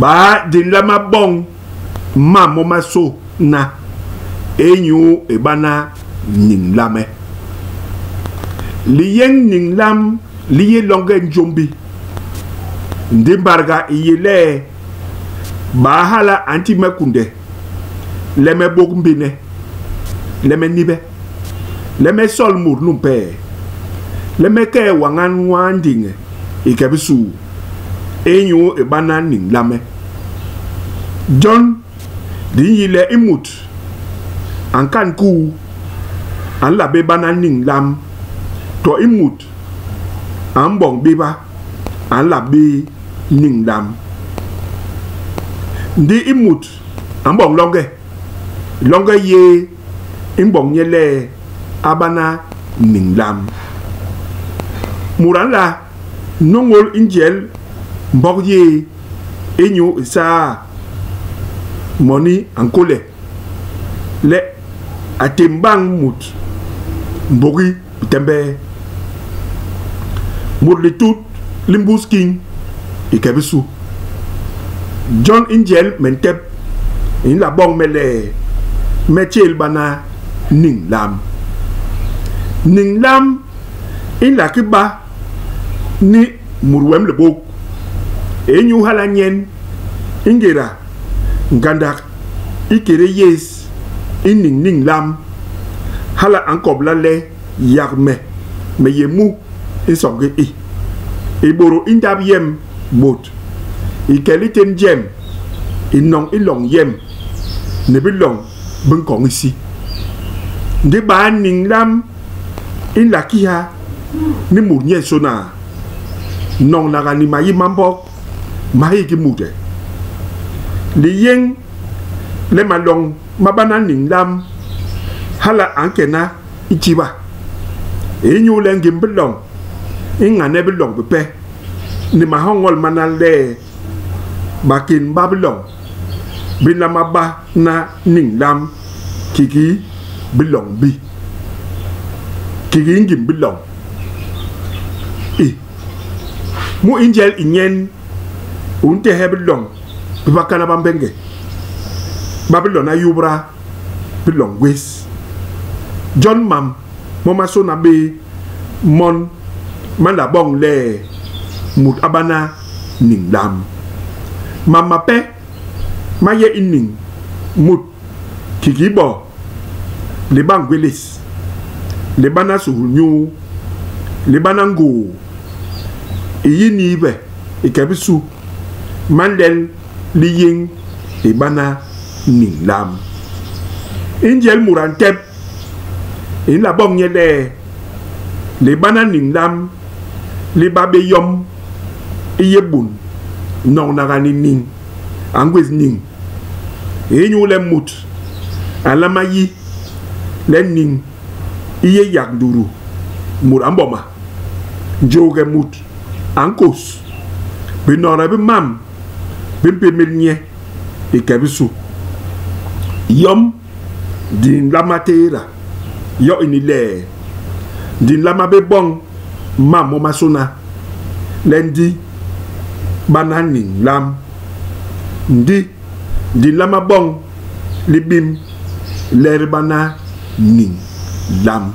ba din lama bong ma moma so na enyu ebana ning lame liyeng ning lam liye longe njombi ndimbarga iyele ba hala anti makunde leme bokumbine leme nibe leme sol mur numpe leme ke wangan wandinge ikebisu enyu ebana ning lame John din yile imut ankan ku an la be bana ning lam to imut an bong biba an la be ning lam ndi imut an bong longe ye imbong yele abana ning lam murala nongol injel mbok ye enyu isa moni ankole le atimbang mut mbogi tembe murlitut limbusking ikebisu John Ingel mentep in la bong mele mechel bana ning lam in la kiba ni murwem le bok enyu halanyen ingera ngandak ikere yes in ning lam hala ankob la le yarme me yemu isonge iboro indab yem bot ikeliten jem inong ilong yem ne bilong bun kong isi ndi ba ning lam in la kiha ni murnye sona nong naga ni mayi mambok mayi ki mude li yeng le malong mabana ning lam hala ankena ichiba enyu lengim bilong ingane bilong pepe ni mahongol manale bakin babilong binama ba na ning lam kiki bilong bi kiki ngim bilong mu injel inyen unte hebilong bibakana bambenge babilong na yubra bilong wes John mam moma so na be mon manda bong le mut abana ning lam mama pe maye ining mut kikibo le bangwelis le bana suhunyu le bana ngo iyini be ikebisu mandel liying le bana ning lam injel murantep in la bong yede le bana ning lam le babe yom iyebun non nagani ning angwez ning enyu le mut alama yi le ning iye yak duru mur amboma joge mut ankos binora bi mam bimpe milnye ikebisu yom din lamatera yo inile din lama be bong mam masona lendi bananing lam ndi din lama bong libim lerbana ning lam